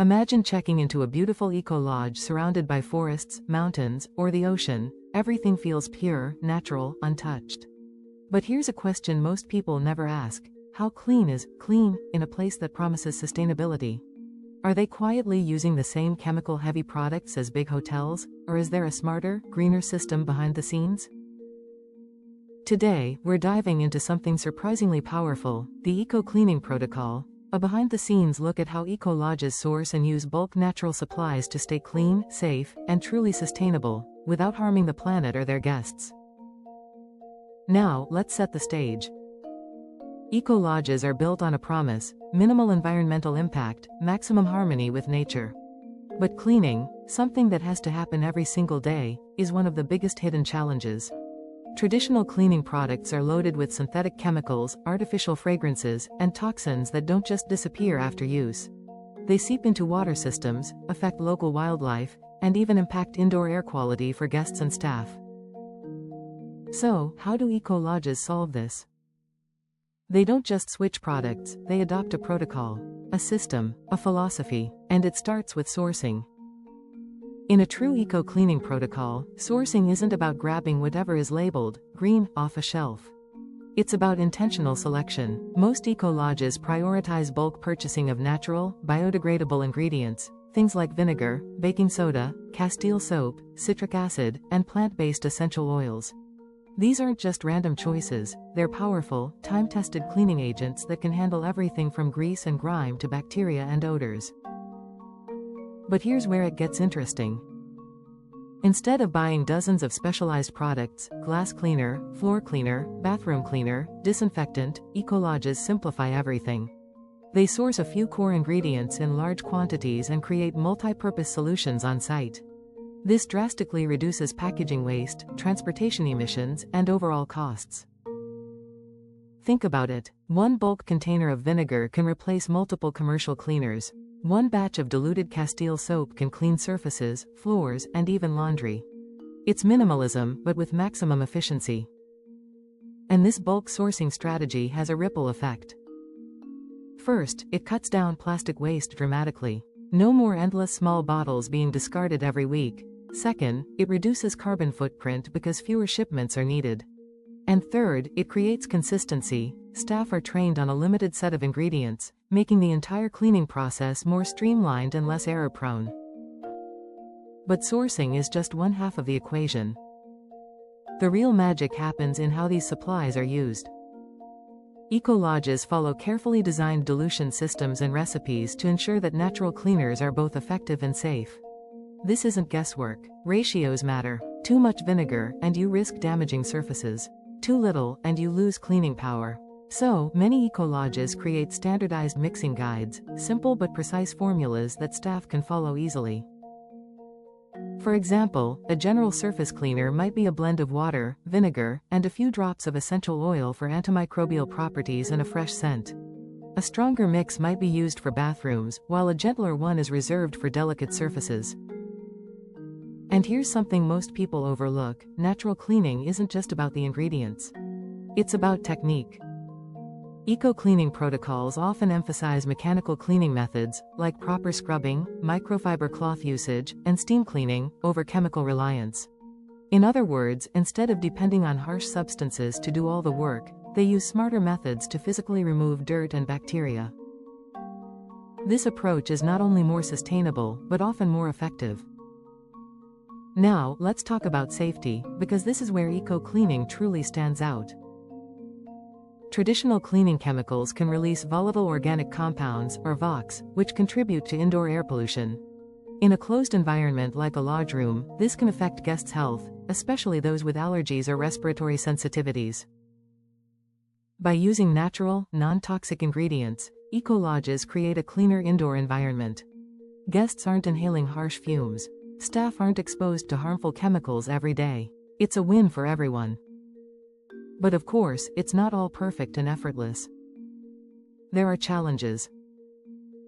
Imagine checking into a beautiful eco-lodge surrounded by forests, mountains, or the ocean. Everything feels pure, natural, untouched. But here's a question most people never ask. How clean is clean in a place that promises sustainability? Are they quietly using the same chemical-heavy products as big hotels, or is there a smarter, greener system behind the scenes? Today, we're diving into something surprisingly powerful, the eco-cleaning protocol, a behind-the-scenes look at how eco-lodges source and use bulk natural supplies to stay clean, safe, and truly sustainable, without harming the planet or their guests. Now, let's set the stage. Eco-lodges are built on a promise: minimal environmental impact, maximum harmony with nature. But cleaning, something that has to happen every single day, is one of the biggest hidden challenges. Traditional cleaning products are loaded with synthetic chemicals, artificial fragrances, and toxins that don't just disappear after use. They seep into water systems, affect local wildlife, and even impact indoor air quality for guests and staff. So, how do eco-lodges solve this? They don't just switch products, they adopt a protocol, a system, a philosophy, and it starts with sourcing. In a true eco-cleaning protocol, sourcing isn't about grabbing whatever is labeled green off a shelf. It's about intentional selection. Most eco-lodges prioritize bulk purchasing of natural, biodegradable ingredients, things like vinegar, baking soda, castile soap, citric acid, and plant-based essential oils. These aren't just random choices, they're powerful, time-tested cleaning agents that can handle everything from grease and grime to bacteria and odors. But here's where it gets interesting. Instead of buying dozens of specialized products, glass cleaner, floor cleaner, bathroom cleaner, disinfectant, eco-lodges simplify everything. They source a few core ingredients in large quantities and create multi-purpose solutions on site. This drastically reduces packaging waste, transportation emissions, and overall costs. Think about it. One bulk container of vinegar can replace multiple commercial cleaners. One batch of diluted castile soap can clean surfaces, floors, and even laundry. It's minimalism, but with maximum efficiency. And this bulk sourcing strategy has a ripple effect. First, it cuts down plastic waste dramatically. No more endless small bottles being discarded every week. Second, it reduces carbon footprint because fewer shipments are needed. And third, it creates consistency. Staff are trained on a limited set of ingredients, making the entire cleaning process more streamlined and less error-prone. But sourcing is just one half of the equation. The real magic happens in how these supplies are used. Eco-lodges follow carefully designed dilution systems and recipes to ensure that natural cleaners are both effective and safe. This isn't guesswork. Ratios matter. Too much vinegar, and you risk damaging surfaces. Too little, and you lose cleaning power. So, many eco-lodges create standardized mixing guides, simple but precise formulas that staff can follow easily. For example, a general surface cleaner might be a blend of water, vinegar, and a few drops of essential oil for antimicrobial properties and a fresh scent. A stronger mix might be used for bathrooms, while a gentler one is reserved for delicate surfaces. And here's something most people overlook: natural cleaning isn't just about the ingredients. It's about technique. Eco-cleaning protocols often emphasize mechanical cleaning methods, like proper scrubbing, microfiber cloth usage, and steam cleaning, over chemical reliance. In other words, instead of depending on harsh substances to do all the work, they use smarter methods to physically remove dirt and bacteria. This approach is not only more sustainable, but often more effective. Now, let's talk about safety, because this is where eco-cleaning truly stands out. Traditional cleaning chemicals can release volatile organic compounds, or VOCs, which contribute to indoor air pollution. In a closed environment like a lodge room, this can affect guests' health, especially those with allergies or respiratory sensitivities. By using natural, non-toxic ingredients, eco-lodges create a cleaner indoor environment. Guests aren't inhaling harsh fumes. Staff aren't exposed to harmful chemicals every day. It's a win for everyone. But of course, it's not all perfect and effortless. There are challenges.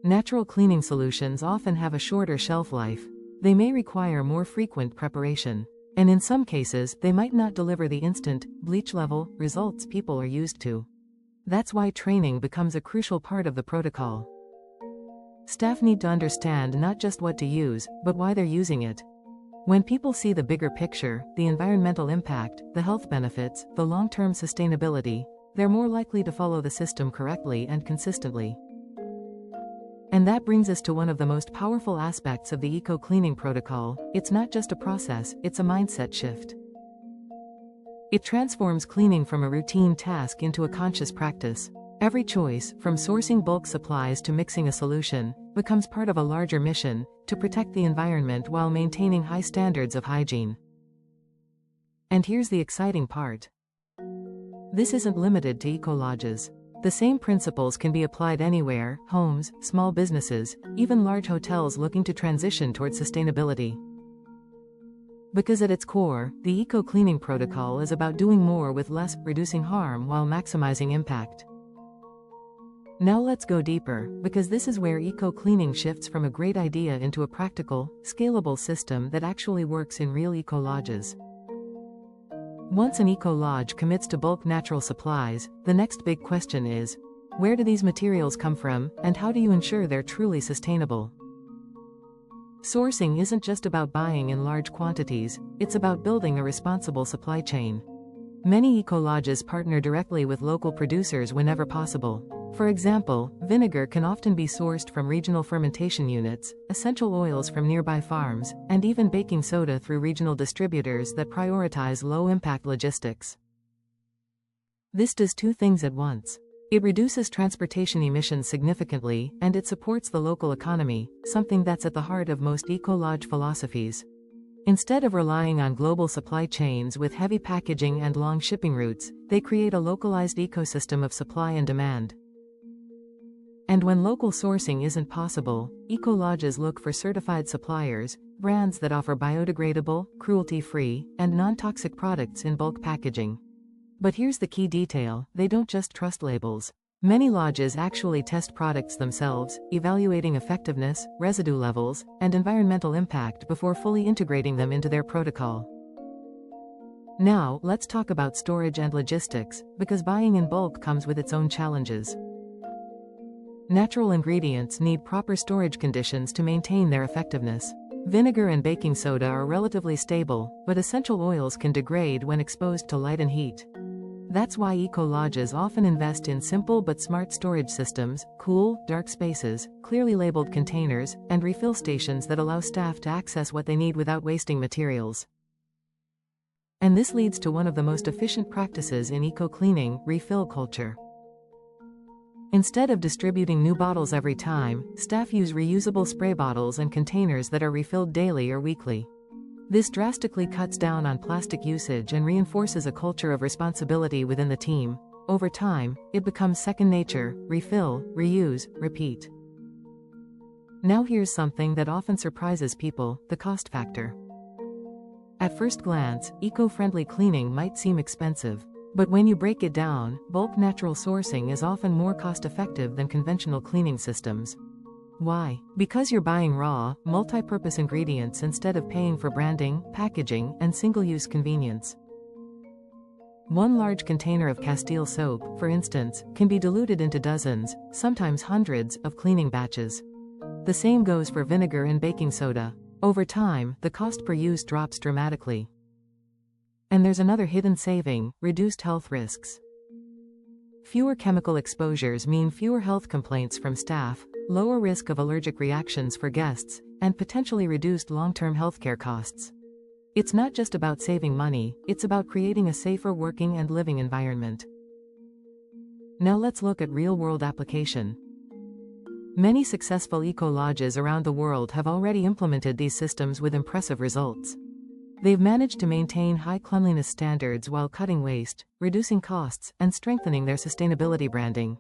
Natural cleaning solutions often have a shorter shelf life. They may require more frequent preparation. And in some cases, they might not deliver the instant, bleach-level results people are used to. That's why training becomes a crucial part of the protocol. staff need to understand not just what to use, but why they're using it. When people see the bigger picture, the environmental impact, the health benefits, the long-term sustainability, they're more likely to follow the system correctly and consistently. And that brings us to one of the most powerful aspects of the eco-cleaning protocol. It's not just a process, it's a mindset shift. It transforms cleaning from a routine task into a conscious practice. Every choice, from sourcing bulk supplies to mixing a solution, becomes part of a larger mission to protect the environment while maintaining high standards of hygiene. And here's the exciting part. This isn't limited to eco-lodges. The same principles can be applied anywhere: homes, small businesses, even large hotels looking to transition towards sustainability. Because at its core, the eco-cleaning protocol is about doing more with less, reducing harm while maximizing impact. Now let's go deeper, because this is where eco-cleaning shifts from a great idea into a practical, scalable system that actually works in real eco-lodges. Once an eco-lodge commits to bulk natural supplies, the next big question is, where do these materials come from, and how do you ensure they're truly sustainable? Sourcing isn't just about buying in large quantities, it's about building a responsible supply chain. Many eco-lodges partner directly with local producers whenever possible. For example, vinegar can often be sourced from regional fermentation units, essential oils from nearby farms, and even baking soda through regional distributors that prioritize low-impact logistics. This does two things at once. It reduces transportation emissions significantly, and it supports the local economy, something that's at the heart of most eco-lodge philosophies. Instead of relying on global supply chains with heavy packaging and long shipping routes, they create a localized ecosystem of supply and demand. And when local sourcing isn't possible, eco-lodges look for certified suppliers, brands that offer biodegradable, cruelty-free, and non-toxic products in bulk packaging. But here's the key detail: they don't just trust labels. Many lodges actually test products themselves, evaluating effectiveness, residue levels, and environmental impact before fully integrating them into their protocol. Now, let's talk about storage and logistics, because buying in bulk comes with its own challenges. Natural ingredients need proper storage conditions to maintain their effectiveness. Vinegar and baking soda are relatively stable, but essential oils can degrade when exposed to light and heat. That's why eco-lodges often invest in simple but smart storage systems: cool, dark spaces, clearly labeled containers, and refill stations that allow staff to access what they need without wasting materials. And this leads to one of the most efficient practices in eco-cleaning: refill culture. Instead of distributing new bottles every time, staff use reusable spray bottles and containers that are refilled daily or weekly. This drastically cuts down on plastic usage and reinforces a culture of responsibility within the team. Over time, it becomes second nature: refill, reuse, repeat. Now here's something that often surprises people: the cost factor. At first glance, eco-friendly cleaning might seem expensive. But when you break it down, bulk natural sourcing is often more cost-effective than conventional cleaning systems. Why? Because you're buying raw, multi-purpose ingredients instead of paying for branding, packaging, and single-use convenience. One large container of castile soap, for instance, can be diluted into dozens, sometimes hundreds, of cleaning batches. The same goes for vinegar and baking soda. Over time, the cost per use drops dramatically. And there's another hidden saving: reduced health risks. Fewer chemical exposures mean fewer health complaints from staff, lower risk of allergic reactions for guests, and potentially reduced long-term healthcare costs. It's not just about saving money, it's about creating a safer working and living environment. Now let's look at real-world application. Many successful eco-lodges around the world have already implemented these systems with impressive results. They've managed to maintain high cleanliness standards while cutting waste, reducing costs, and strengthening their sustainability branding.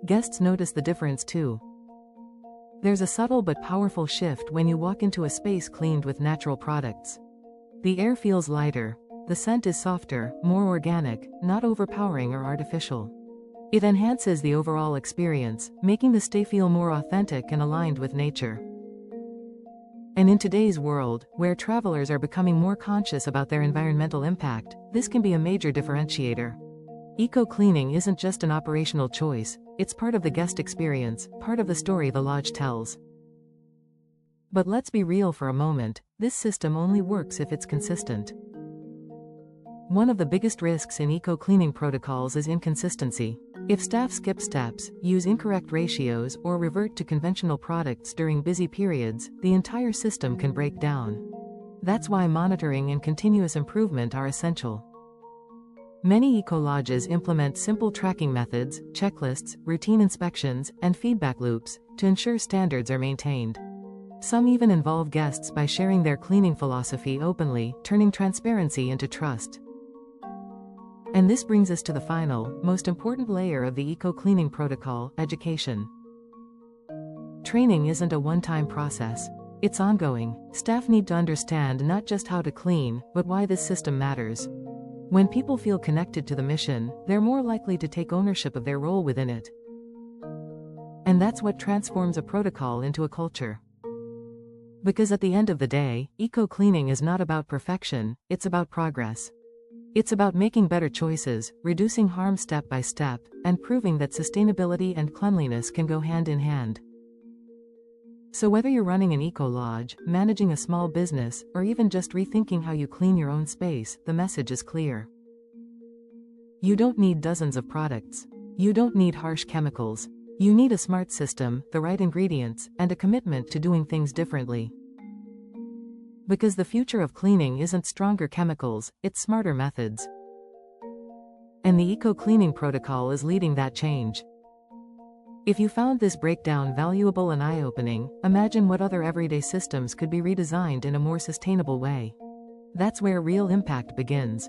Guests notice the difference too. There's a subtle but powerful shift when you walk into a space cleaned with natural products. The air feels lighter, the scent is softer, more organic, not overpowering or artificial. It enhances the overall experience, making the stay feel more authentic and aligned with nature. And in today's world, where travelers are becoming more conscious about their environmental impact, this can be a major differentiator. Eco-cleaning isn't just an operational choice, it's part of the guest experience, part of the story the lodge tells. But let's be real for a moment, this system only works if it's consistent. One of the biggest risks in eco-cleaning protocols is inconsistency. If staff skip steps, use incorrect ratios, or revert to conventional products during busy periods, the entire system can break down. That's why monitoring and continuous improvement are essential. Many eco-lodges implement simple tracking methods, checklists, routine inspections, and feedback loops to ensure standards are maintained. Some even involve guests by sharing their cleaning philosophy openly, turning transparency into trust. And this brings us to the final, most important layer of the eco-cleaning protocol: education. Training isn't a one-time process. It's ongoing. Staff need to understand not just how to clean, but why this system matters. When people feel connected to the mission, they're more likely to take ownership of their role within it. And that's what transforms a protocol into a culture. Because at the end of the day, eco-cleaning is not about perfection, it's about progress. It's about making better choices, reducing harm step by step, and proving that sustainability and cleanliness can go hand in hand. So whether you're running an eco-lodge, managing a small business, or even just rethinking how you clean your own space, the message is clear. You don't need dozens of products. You don't need harsh chemicals. You need a smart system, the right ingredients, and a commitment to doing things differently. Because the future of cleaning isn't stronger chemicals, it's smarter methods. And the eco-cleaning protocol is leading that change. If you found this breakdown valuable and eye-opening, imagine what other everyday systems could be redesigned in a more sustainable way. That's where real impact begins.